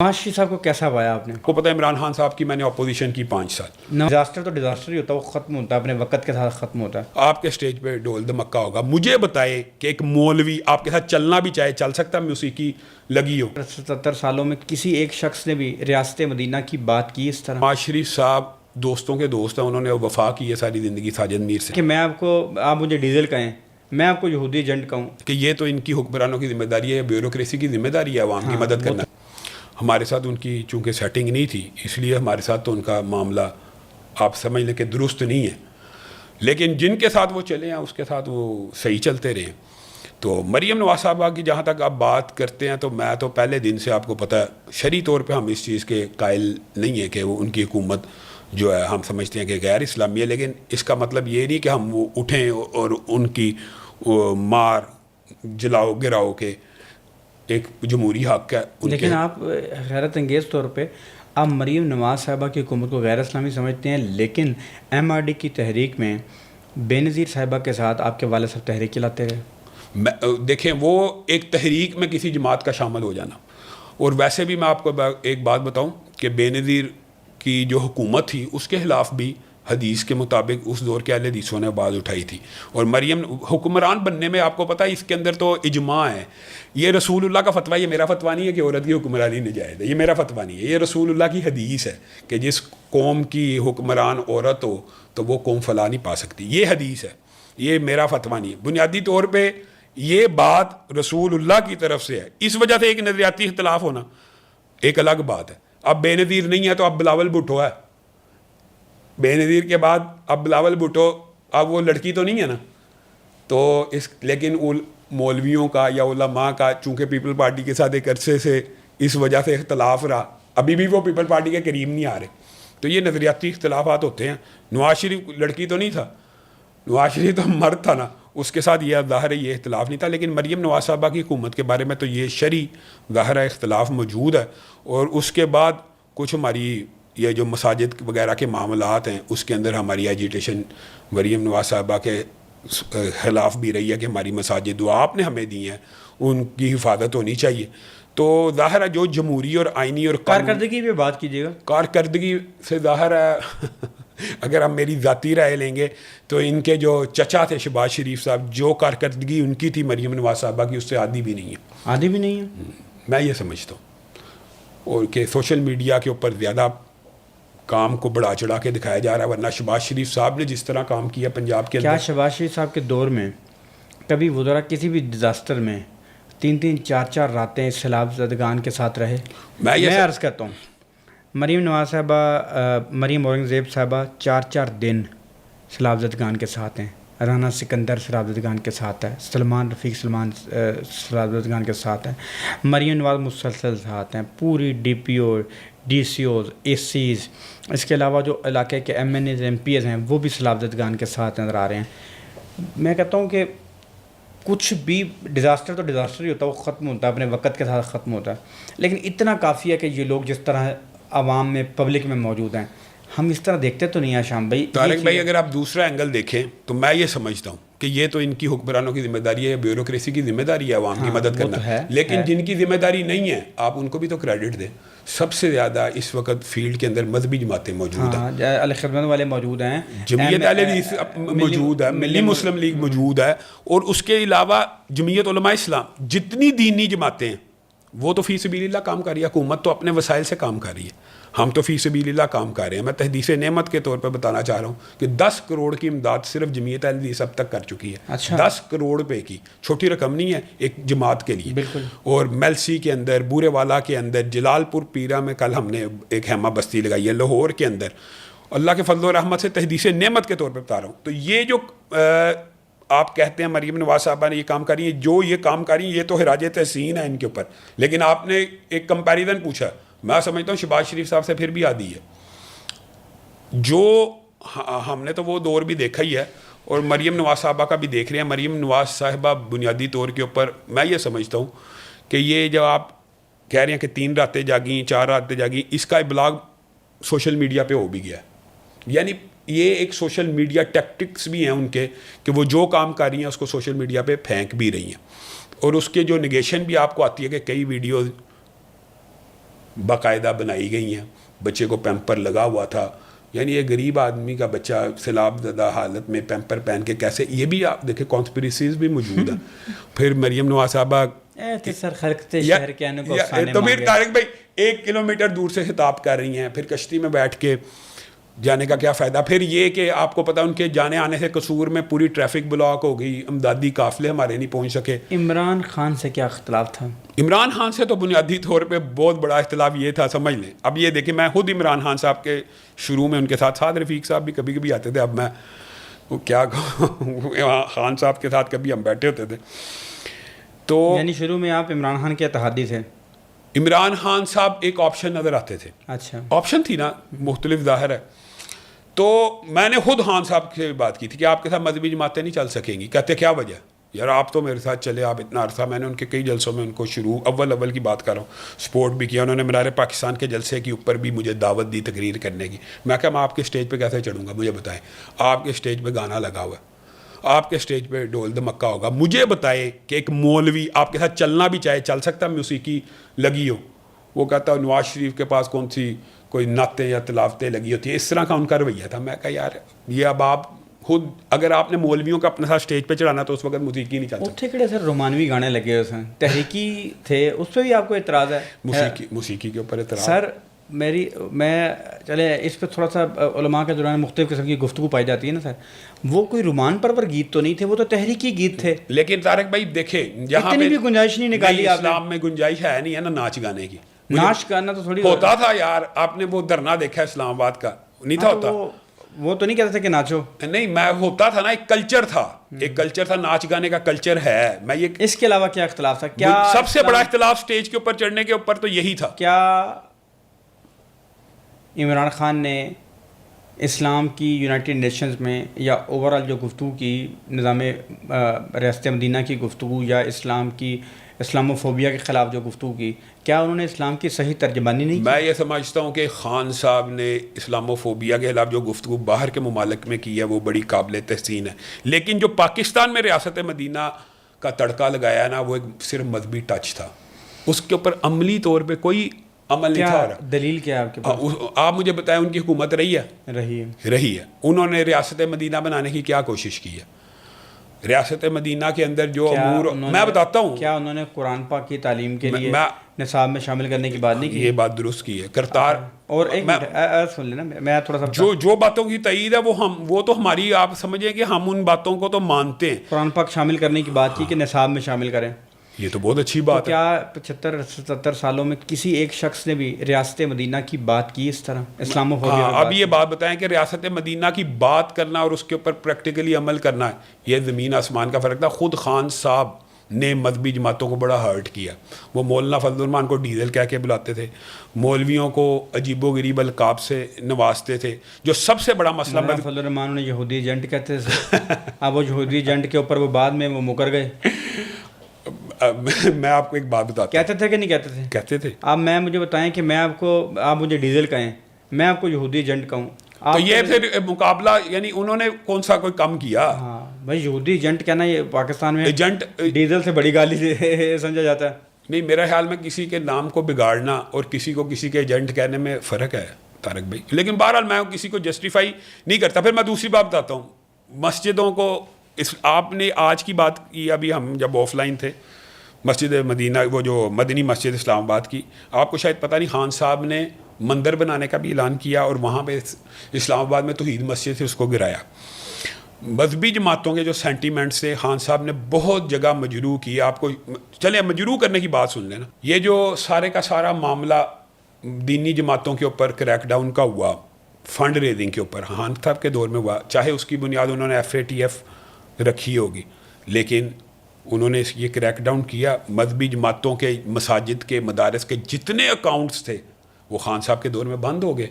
نواز شریف صاحب کو کیسا پایا آپ نے؟ کو پتہ ہے عمران خان صاحب کی میں نے اپوزیشن کی 5 سال. ڈیزاسٹر تو ڈیزاسٹر ہی ہوتا ہے, وہ ختم ہوتا ہے, اپنے وقت کے ساتھ ختم ہوتا ہے. آپ کے اسٹیج پہ ڈول دھمکا ہوگا. مجھے بتائیں کہ ایک مولوی آپ کے ساتھ چلنا بھی چاہے چل سکتا ہے, موسیقی لگی ہو. 70 سالوں میں کسی ایک شخص نے بھی ریاست مدینہ کی بات کی اس طرح؟ نواز شریف صاحب دوستوں کے دوست ہیں, انہوں نے وفا کی ہے ساری زندگی ساجد میر سے. کہ میں آپ مجھے ڈیزل کہیں, میں آپ کو یہودی ایجنٹ کہوں, کہ یہ تو ان کی حکمرانوں کی ذمہ داری ہے, بیوروکریسی کی ذمہ داری ہے عوام کی مدد کرنا. ہمارے ساتھ ان کی چونکہ سیٹنگ نہیں تھی, اس لیے ہمارے ساتھ تو ان کا معاملہ آپ سمجھ لیں کہ درست نہیں ہے. لیکن جن کے ساتھ وہ چلے ہیں اس کے ساتھ وہ صحیح چلتے رہے. تو مریم نواز صاحبہ کی جہاں تک آپ بات کرتے ہیں, تو میں تو پہلے دن سے آپ کو پتہ ہے شرعی طور پہ ہم اس چیز کے قائل نہیں ہیں کہ وہ ان کی حکومت جو ہے ہم سمجھتے ہیں کہ غیر اسلامی ہے. لیکن اس کا مطلب یہ نہیں کہ ہم وہ اٹھیں اور ان کی مار جلاؤ گراؤ کے ایک جمہوری حق ہے. لیکن آپ حیرت انگیز طور پہ آپ مریم نواز صاحبہ کی حکومت کو غیر اسلامی سمجھتے ہیں, لیکن ایم آر ڈی کی تحریک میں بے نظیر صاحبہ کے ساتھ آپ کے والد صاحب تحریک چلاتے رہے. دیکھیں وہ ایک تحریک میں کسی جماعت کا شامل ہو جانا, اور ویسے بھی میں آپ کو ایک بات بتاؤں کہ بے نظیر کی جو حکومت تھی اس کے خلاف بھی حدیث کے مطابق اس دور کے اہل حدیثوں نے آواز اٹھائی تھی. اور مریم حکمران بننے میں آپ کو پتہ ہے اس کے اندر تو اجماع ہے. یہ رسول اللہ کا فتویٰ, یہ میرا فتویٰ نہیں ہے کہ عورت کی حکمرانی ناجائز ہے, یہ میرا فتویٰ نہیں ہے, یہ رسول اللہ کی حدیث ہے کہ جس قوم کی حکمران عورت ہو تو وہ قوم فلاح نہیں پا سکتی. یہ حدیث ہے, یہ میرا فتویٰ نہیں ہے. بنیادی طور پہ یہ بات رسول اللہ کی طرف سے ہے. اس وجہ سے ایک نظریاتی اختلاف ہونا ایک الگ بات ہے. اب بے نظیر نہیں ہے تو اب بلاول بھٹو ہے, بے نظیر کے بعد اب بلاول بھٹو, اب وہ لڑکی تو نہیں ہے نا. تو لیکن مولویوں کا یا علماء کا چونکہ پیپل پارٹی کے ساتھ ایک عرصے سے اس وجہ سے اختلاف رہا, ابھی بھی وہ پیپل پارٹی کے قریب نہیں آ رہے. تو یہ نظریاتی اختلافات ہوتے ہیں. نواز شریف لڑکی تو نہیں تھا, نواز شریف تو مرد تھا نا, اس کے ساتھ یہ ظاہر ہے یہ اختلاف نہیں تھا. لیکن مریم نواز صاحبہ کی حکومت کے بارے میں تو یہ شرعی ظاہر ہے اختلاف موجود ہے. اور اس کے بعد کچھ ہماری یہ جو مساجد وغیرہ کے معاملات ہیں اس کے اندر ہماری ایجیٹیشن مریم نواز صاحبہ کے خلاف بھی رہی ہے کہ ہماری مساجد جو آپ نے ہمیں دی ہیں ان کی حفاظت ہونی چاہیے. تو ظاہر ہے جو جمہوری اور آئینی اور کارکردگی پہ بات کیجیے گا. کارکردگی سے ظاہر ہے اگر ہم میری ذاتی رائے لیں گے تو ان کے جو چچا تھے شہباز شریف صاحب, جو کارکردگی ان کی تھی مریم نواز صاحبہ کی, اس سے آدھی بھی نہیں ہے. آدھی بھی نہیں ہے, میں یہ سمجھتا ہوں. اور کہ سوشل میڈیا کے اوپر زیادہ کام کو بڑھا چڑھا کے دکھایا جا رہا ہے, ورنہ شہباز شریف صاحب نے جس طرح کام کیا پنجاب کے اندر. کیا شہباز شریف صاحب کے دور میں کبھی وزراء کسی بھی ڈیزاسٹر میں 3-3 4-4 راتیں سیلاب زدگان کے ساتھ رہے؟ میں عرض کرتا ہوں مریم نواز صاحبہ, مریم اورنگزیب صاحبہ 4-4 دن سیلاب زدگان کے ساتھ ہیں, رانا سکندر سیلاب زدگان کے ساتھ ہے, سلمان رفیق سیلاب زدگان کے ساتھ ہیں, مریم نواز مسلسل ساتھ ہیں, پوری D P O D C Os A Cs, اس کے علاوہ جو علاقے کے M N As M P As ہیں وہ بھی سیلاب زدگان کے ساتھ نظر آ رہے ہیں. میں کہتا ہوں کہ کچھ بھی ڈیزاسٹر تو ڈیزاسٹر ہی ہوتا ہے, وہ ختم ہوتا ہے, اپنے وقت کے ساتھ ختم ہوتا ہے. لیکن اتنا کافی ہے کہ یہ لوگ جس طرح عوام میں پبلک میں موجود ہیں, ہم اس طرح دیکھتے تو نہیں ہیں. شام بھائی, طارق بھائی, اگر آپ دوسرا اینگل دیکھیں تو میں یہ سمجھتا ہوں کہ یہ تو ان کی حکمرانوں کی ذمہ داری ہے, بیوروکریسی کی ذمہ داری ہے عوام کی مدد کرنا. لیکن جن کی ذمہ داری نہیں ہے آپ ان کو بھی تو کریڈٹ دیں. سب سے زیادہ اس وقت فیلڈ کے اندر مذہبی جماعتیں موجود ہیں, الخدمت والے موجود ہیں, جمعیت اہل حدیث موجود ہے, ملی مسلم لیگ موجود ہے, اور اس کے علاوہ جمعیت علماء اسلام, جتنی دینی جماعتیں ہیں وہ تو فی سبیل اللہ کام کر رہی ہے. حکومت تو اپنے وسائل سے کام کر رہی ہے, ہم تو فی سبیل اللہ کام کر رہے ہیں. میں تحدیث نعمت کے طور پہ بتانا چاہ رہا ہوں کہ 10 کروڑ کی امداد صرف جمعیت اہل حدیث اب تک کر چکی ہے. 10 کروڑ روپے کی چھوٹی رقم نہیں ہے ایک جماعت کے لیے. بالکل. اور میلسی کے اندر, بورے والا کے اندر, جلال پور پیرا میں کل ہم نے ایک خیمہ بستی لگائی ہے, لاہور کے اندر. اللہ کے فضل و رحمت سے تحدیث نعمت کے طور پہ بتا رہا ہوں. تو یہ جو آپ کہتے ہیں مریم نواز صاحبہ نے یہ کام کری ہے, جو یہ کام کری یہ تو خراج تحسین ہے ان کے اوپر. لیکن آپ نے ایک کمپیریزن پوچھا, میں سمجھتا ہوں شہباز شریف صاحب سے پھر بھی آدھی ہے. جو ہم نے تو وہ دور بھی دیکھا ہی ہے, اور مریم نواز صاحبہ کا بھی دیکھ رہے ہیں. مریم نواز صاحبہ بنیادی طور کے اوپر میں یہ سمجھتا ہوں کہ یہ جو آپ کہہ رہے ہیں کہ 3 راتیں جاگیں 4 راتیں جاگیں, اس کا ابلاغ سوشل میڈیا پہ ہو بھی گیا ہے. یعنی یہ ایک سوشل میڈیا ٹیکٹکس بھی ہیں ان کے کہ وہ جو کام کر رہی ہیں اس کو سوشل میڈیا پہ پھینک بھی رہی ہیں. اور اس کے جو نگیشن بھی آپ کو آتی ہے کہ کئی ویڈیوز باقاعدہ بنائی گئی ہیں, بچے کو پیمپر لگا ہوا تھا, یعنی یہ غریب آدمی کا بچہ سیلاب زدہ حالت میں پیمپر پہن کے کیسے, یہ بھی آپ دیکھیں کانسپریسیز بھی موجود ہیں. پھر مریم نواز صاحبہ تو پھر طارق بھائی 1 کلومیٹر دور سے خطاب کر رہی ہیں, پھر کشتی میں بیٹھ کے جانے کا کیا فائدہ. پھر یہ کہ آپ کو پتہ ان کے جانے آنے سے قصور میں پوری ٹریفک بلاک ہو گئی, امدادی قافلے ہمارے نہیں پہنچ سکے. عمران خان سے کیا اختلاف تھا؟ عمران خان سے تو بنیادی طور پہ بہت بڑا اختلاف یہ تھا, سمجھ لیں. اب یہ دیکھیں میں خود عمران خان صاحب کے شروع میں ان کے ساتھ رفیق صاحب بھی کبھی کبھی آتے تھے, اب میں وہ کیا خان صاحب کے ساتھ کبھی ہم بیٹھے ہوتے تھے. تو یعنی شروع میں آپ عمران خان کے اتحادی تھے؟ عمران خان صاحب ایک آپشن نظر آتے تھے. اچھا, آپشن تھی نا, مختلف ظاہر ہے. تو میں نے خود خان صاحب سے بات کی تھی کہ آپ کے ساتھ مذہبی جماعتیں نہیں چل سکیں گی. کہتے کیا وجہ؟ یار آپ تو میرے ساتھ چلے, آپ اتنا عرصہ, میں نے ان کے کئی جلسوں میں ان کو شروع اول کی بات کر رہا ہوں, سپورٹ بھی کیا. انہوں نے منار پاکستان کے جلسے کے اوپر بھی مجھے دعوت دی تقریر کرنے کی. میں کہا میں آپ کے اسٹیج پہ کیسے چڑھوں گا, مجھے بتائیں. آپ کے اسٹیج پہ گانا لگا ہوا ہے, آپ کے اسٹیج پہ ڈھول دھمکا ہوگا, مجھے بتائیں کہ ایک مولوی آپ کے ساتھ چلنا بھی چاہے چل سکتا, موسیقی لگی ہو. وہ کہتا نواز شریف کے پاس کون سی کوئی نعتیں یا تلاوتیں لگی ہوتی ہیں, اس طرح کا ان کا رویہ تھا. میں کہا یار یہ اب آپ خود اگر آپ نے مولویوں کا اپنے ساتھ اسٹیج پہ چڑھانا تو اس وقت موسیقی نہیں چلتی. اتنے کڑے سر رومانوی گانے لگے ہوئے تحریکی تھے, اس پہ بھی آپ کو اعتراض ہے؟ موسیقی کے اوپر اعتراض سر میں چلے اس پہ تھوڑا سا علماء کے دوران مختلف قسم کی گفتگو پائی جاتی ہے نا سر, وہ کوئی رومان پرور گیت تو نہیں تھے, وہ تو تحریکی گیت تھے. لیکن طارق بھائی دیکھیں جہاں اتنی بھی گنجائش نہیں نکالی آپ نے. اسلام میں گنجائش ہے نہیں ہے نا ناچ گانے کی. ناچ گانا تو تھوڑی ہوتا تھا یار, آپ نے وہ دھرنا دیکھا اسلام آباد کا, نہیں تھا ہوتا؟ وہ تو نہیں کہتے تھے کہ ناچو, نہیں میں ہوتا تھا نا, ایک کلچر تھا, ایک کلچر تھا, ناچ گانے کا کلچر ہے. میں یہ اس کے علاوہ کیا اختلاف تھا؟ کیا سب سے بڑا اختلاف سٹیج کے اوپر چڑھنے کے اوپر تو یہی تھا. کیا عمران خان نے اسلام کی یونائٹڈ نیشنز میں یا اوور آل جو گفتگو کی, نظام ریاست مدینہ کی گفتگو یا اسلاموفوبیا کے خلاف جو گفتگو کی, کیا انہوں نے اسلام کی صحیح ترجمانی نہیں کی؟ میں یہ سمجھتا ہوں کہ خان صاحب نے اسلاموفوبیا کے خلاف جو گفتگو باہر کے ممالک میں کی ہے وہ بڑی قابل تحسین ہے, لیکن جو پاکستان میں ریاست مدینہ کا تڑکا لگایا ہے نا, وہ ایک صرف مذہبی ٹچ تھا, اس کے اوپر عملی طور پہ کوئی عمل نہیں تھا. دلیل کیا آپ کے پاس؟ آپ مجھے بتائیں ان کی حکومت رہی ہے. انہوں نے ریاست مدینہ بنانے کی کیا کوشش کی ہے؟ ریاست مدینہ کے اندر جو امور میں بتاتا ہوں, کیا انہوں نے قرآن پاک کی تعلیم کے لیے نصاب میں شامل کرنے کی بات نہیں کی؟ یہ بات درست کی ہے کرتار. اور ایک سن لینا, میں تھوڑا سا جو باتوں کی تائید ہے وہ تو ہماری, آپ سمجھیں کہ ہم ان باتوں کو تو مانتے ہیں. قرآن پاک شامل کرنے کی بات کی کہ نصاب میں شامل کریں, یہ تو بہت اچھی بات ہے. کیا 75-77 سالوں میں کسی ایک شخص نے بھی ریاست مدینہ کی بات کی اس طرح اسلاموفوبیا؟ اب یہ بات بتائیں کہ ریاست مدینہ کی بات کرنا اور اس کے اوپر پریکٹیکلی عمل کرنا ہے, یہ زمین آسمان کا فرق تھا. خود خان صاحب نے مذہبی جماعتوں کو بڑا ہرٹ کیا. وہ مولانا فضل الرحمان کو ڈیزل کہہ کے بلاتے تھے, مولویوں کو عجیب و غریب القاب سے نوازتے تھے. جو سب سے بڑا مسئلہ مولانا فضل الرحمان انہیں یہودی ایجنٹ کہتے تھے. اب وہ یہودی ایجنٹ کے اوپر وہ بعد میں وہ مکر گئے. میں آپ کو ایک بات بتاتا ہوں. کہتے تھے کہ نہیں کہتے تھے؟ کہتے تھے. اب مجھے بتائیں کہ آپ مجھے ڈیزل کہیں, میں آپ کو یہودی ایجنٹ کہوں, تو یہ پھر مقابلہ, یعنی انہوں نے کون سا کوئی کم کیا؟ ہاں بھائی, یہودی ایجنٹ کہنا یہ پاکستان میں ایجنٹ ڈیزل سے بڑی گالی سے سمجھا جاتا ہے. نہیں, میرا خیال میں کسی کے نام کو بگاڑنا اور کسی کو کسی کے ایجنٹ کہنے میں فرق ہے طارق بھائی. لیکن بہرحال میں کسی کو جسٹیفائی نہیں کرتا. پھر میں دوسری بات بتاتا ہوں, مسجدوں کو آپ نے آج کی بات کی, ابھی ہم جب آف لائن تھے, مسجد مدینہ وہ جو مدنی مسجد اسلام آباد کی, آپ کو شاید پتہ نہیں, خان صاحب نے مندر بنانے کا بھی اعلان کیا اور وہاں پہ اسلام آباد میں توحید مسجد سے اس کو گرایا. مذہبی جماعتوں کے جو سینٹیمنٹس تھے خان صاحب نے بہت جگہ مجروح کی. آپ کو چلے مجروح کرنے کی بات سن لینا. یہ جو سارے کا سارا معاملہ دینی جماعتوں کے اوپر کریک ڈاؤن کا ہوا, فنڈ ریزنگ کے اوپر خان صاحب کے دور میں ہوا, چاہے اس کی بنیاد انہوں نے FATF رکھی ہوگی, لیکن انہوں نے یہ کریک ڈاؤن کیا. مذہبی جماعتوں کے مساجد کے مدارس کے جتنے اکاؤنٹس تھے وہ خان صاحب کے دور میں بند ہو گئے.